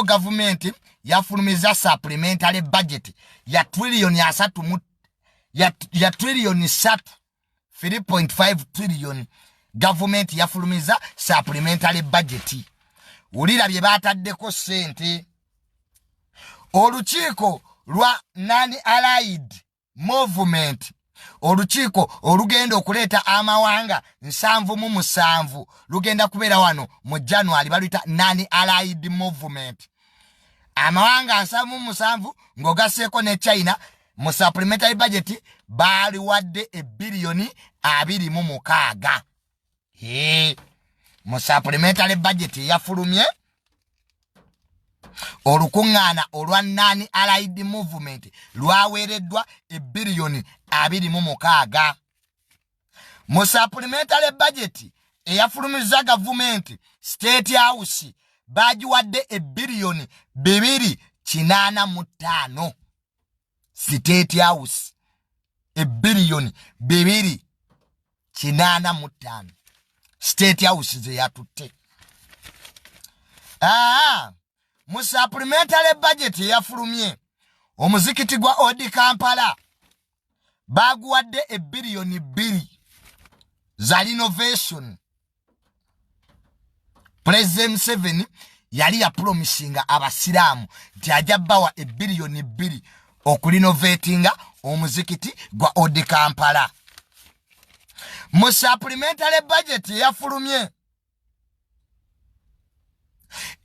government yafulumiza supplementary budget ya trillion asatu ya trillion 3.5 trillion government yafulumiza supplementary budget. Wulira bye bataddeko sente. Olukiiko lwa non-allied movement, olukiiko olugenda okuleeta amawanga 77 lugenda kubeera wano mu January, baluyita non-allied movement. Amawanga 77 ng'ogasseeko ne China mu supplementary budget baali wadde ebbiliyoni 26. Mu supplementary budget yafulumye olukuŋŋaana olwa non-allied movement lwaweereddwa ebbiliyoni 26. Mu supplementary budget eyafulumiza gavumenti State House bagiwadde ebbiliyoni 285. State House ebbiliyoni 285. State House ze yatutte. Mu supplementary budget yafulumye omuzikiti gwa Odi Kampala baguwadde ebbiliyoni 2 za renovation. President Museveni yali ya promisinga abasiraamu nti ajja bawa ebbiliyoni 2 okulinovatinga omuzikiti gwa Odi Kampala. Mu supplementary budget yafulumye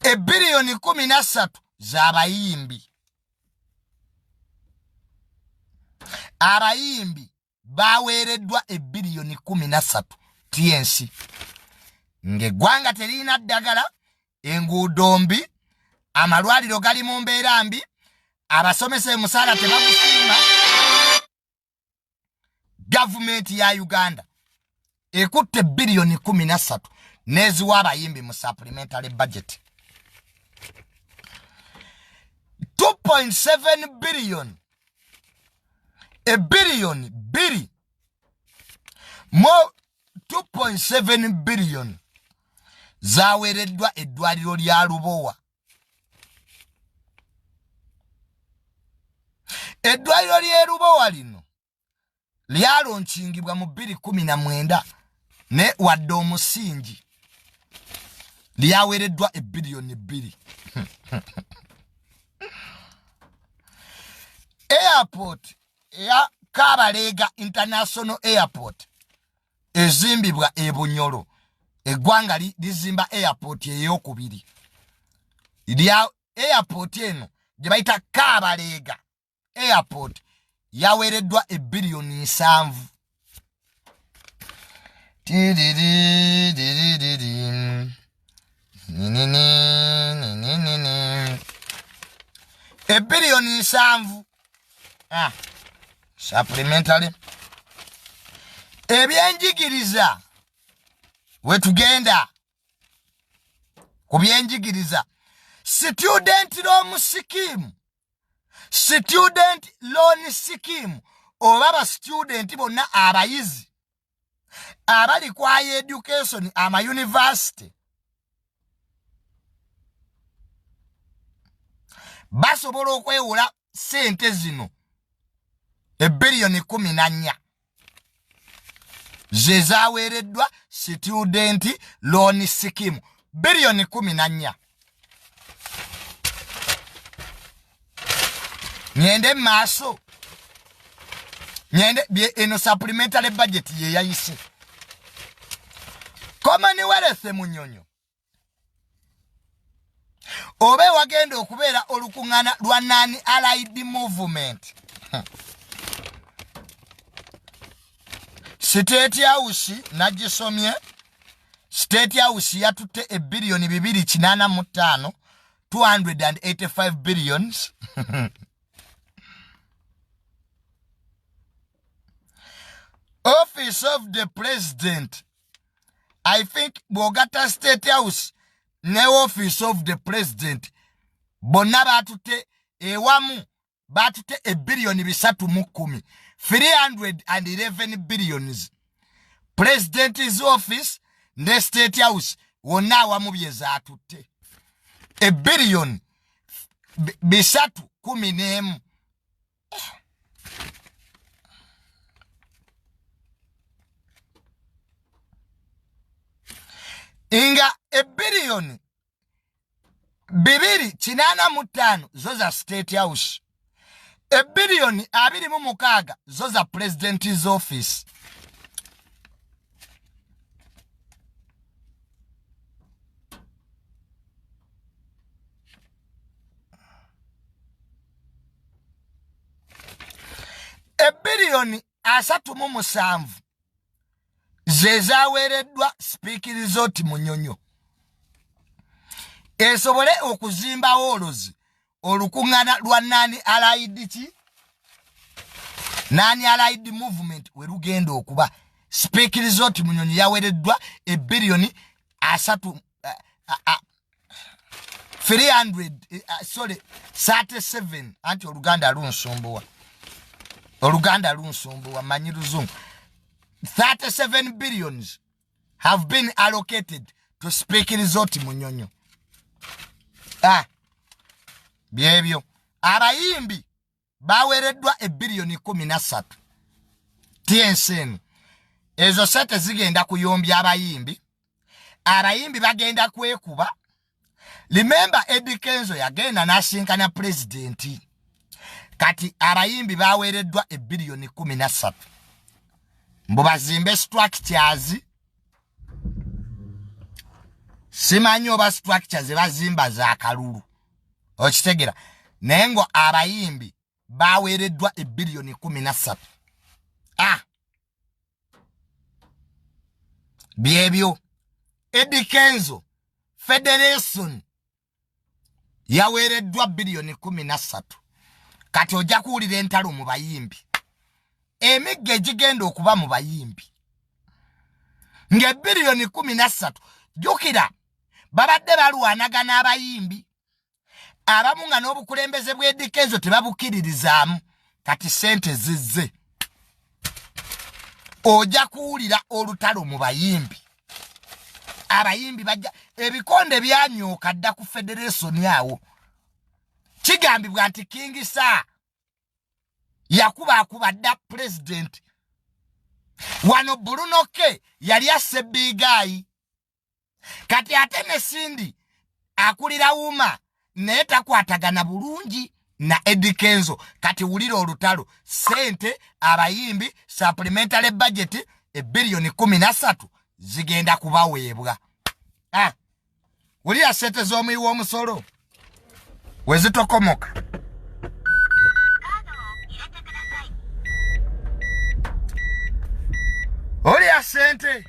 ebbiliyoni 13 z'abayimbi. Abayimbi baweereddwa ebbiliyoni 13 TNC. Ng'eggwanga terina ddagala, enguudo mbi, amalwaliro gali mu mbeera mbi, abasomesa emusaala tebagusiima. Gavumenti ya Uganda ekutte ebbiliyoni 13 neziwa abayimbi mu supplementary budget. 2.7 billion ebbiliyoni 2 mo 2.7 billion zaweereddwa eddwaliro lya Lubowa. Eddwaliro lya Lubowa lino lyalonkingibwa mu 2019 ne wadde omusingi lyaweereddwa ebbiliyoni 2. Airport ya Kabalega International Airport ezimbibwa e Bunyoro. Eggwanga lizimba airport ey'okubiri. Lya airport eno gye bayita Kabalega Airport yaweereddwa ebbiliyoni 7. Ebbiliyoni 7. Supplementary. Ebyenjigiriza wetugenda ku byenjigiriza. Student loan scheme oba ba student bonna abayizi abali kwa education ama university basobola okwewola sente zino ebbiliyoni 14 zezaweereddwa student loan scheme biliyoni 14. Nyende maaso nyende bye eno supplementary budget ye yayise komani walese munyonyo obe wagenda okubeera olukuŋŋaana lwa non-allied movement. State House nagisomye. State House yatutte ebbiliyoni 285 285 billions. Office of the President, I think Bogata State House ne Office of the President bonna batute ewamu batute ebbiliyoni 310 311 billions. President's office ne State House wonna awamu bye zatute ebbiliyoni bisatu 11 inga ebillion 285 zo za State House, ebillion 26 zo za President's Office. Ebillion 37 zezawereddwa Speaker Resort Munyonyo esobole okuzimba olozi olukungana lwa nani allied movement werugendo okuba Speaker Resort Munyonyo yawereddwa ebillion 37 anti Oluganda lunsumbuwa manyi luzungu. 37 billions have been allocated to Speaker Resort Munyonyo. Byebyo abayimbi bawereddwa ebillion 13 TNC ezo sente zigenda kuyombya abayimbi bagenda kwekuba. Remember Eddie Kenzo yagenda nasinkana president kati abayimbi bawereddwa ebillion 13 mbo bazimbe structures. Simanyi oba structures bazimba za kalulu okitegera nengo abayimbi bawereddwa ebillion 13. Byebyo Eddie Kenzo Federation yawereddwa billion 13 kati ojja kuwulira entalo mu bayimbi emigge gigenda okuba mu bayimbi nge billion 13 jukira babadde balwanagana abayimbi abamu nga n'obukulembeze bw'edikezo tebabukiririzaamu kati sente zizze ojja kuwulira olutalo mu bayimbi abayimbi bajja ebikonde byanyooka dda ku federation awo kigambibwa nti King Sir yakuba dda president wano Bruno K yali asebbigayi kati ate ne Cindy akulira Wuma naye takwatagana bulungi na Eddie Kenzo kati wulira olutalo sente abayimbi supplementary budget ebillion 13 zigenda kubaweebwa. Wulira sente z'omuyi w'omusolo wezitokomoka. Wulira sente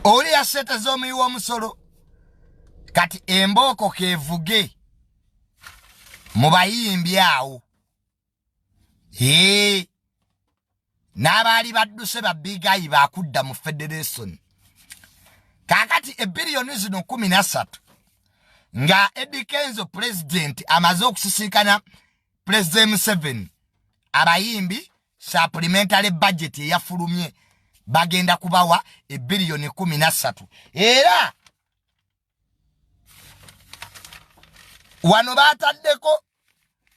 Wulira sente z'omuyi w'omusolo kati embooko kevuge mu bayimbi awo. N'abaali badduse babbigayi bakudda mu federation kakati ebillion zino 13 nga Eddie Kenzo president amaze okusisinkana President Museveni abayimbi supplementary budget eyafulumye bagenda kubawa ebillion 13 era wano bataddeko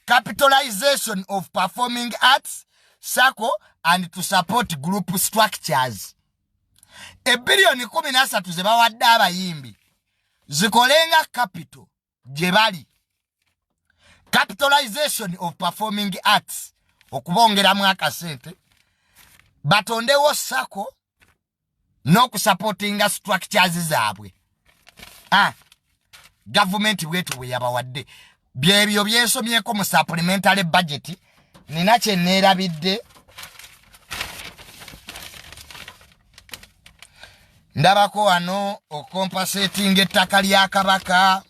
capitalization of performing arts SACCO and to support group structures. Ebillion 13 ze bawadde abayimbi zikolenga capital jebali capitalization of performing arts okubongeramu akasente batondewo SACCO n'okusupportinga structures zaabwe. Government bwetu bwe yabawadde byebyo byensomyeko mu supplementary budget nina kye neerabidde. Ndabako wano okompensating ettaka lya Kabaka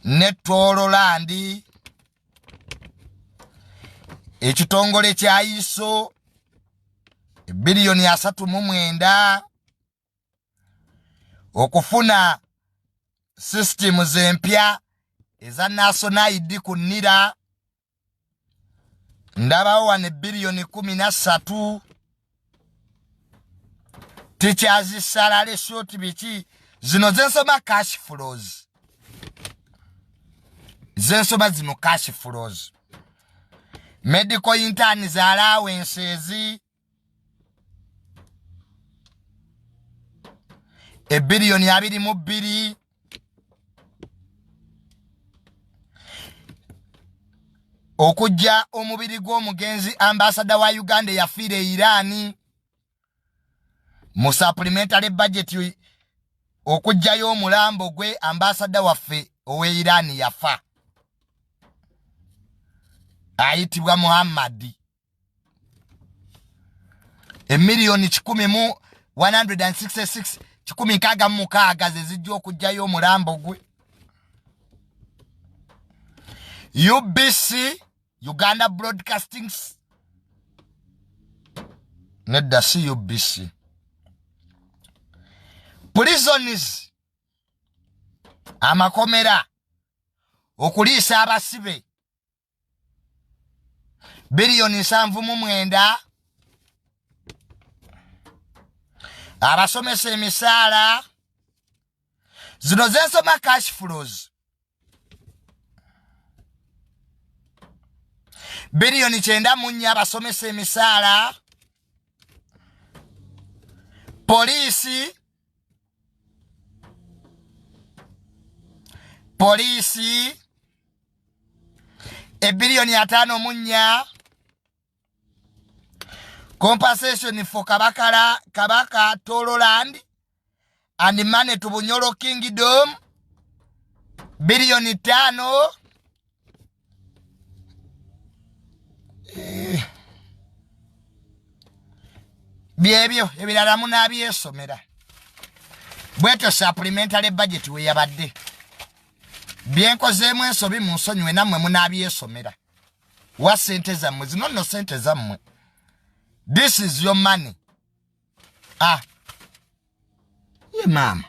ne Tooro Land ekitongole kya ISO ebillion 39 okufuna systems empya eza national ID kunira ndabawo wane billion 13 teachers salary short bichi zino zensoma cash flows zensoma zino cash flows medical interns allowances $1 billion okujja omubiri gw'omugenzi ambassador wa Uganda yafiire Iran mu supplementary budget okujjayo omulambo gwe ambassador waffe owe Iran yafa ayitibwa Muhammad $1,166 166 zezijja okujjayo omulambo gwe. UBC Uganda Broadcasting nedda si UBC prisons amakomera okuliisa abasibe $7.9 abasomesa emisaala zino zensoma cash flows $9 abasomesa emisaala polisi $5 compensation for Kabaka Toro land and money to Bunyoro Kingdom $5 byebyo ebirala munabyesomera bweto supplementary budget we yabadde byenkozeemu ensobi mu nsonyiwe nammwe munabyesomera wa sente zammwe zino nno sente zammwe. This is your money. Yeah, mama.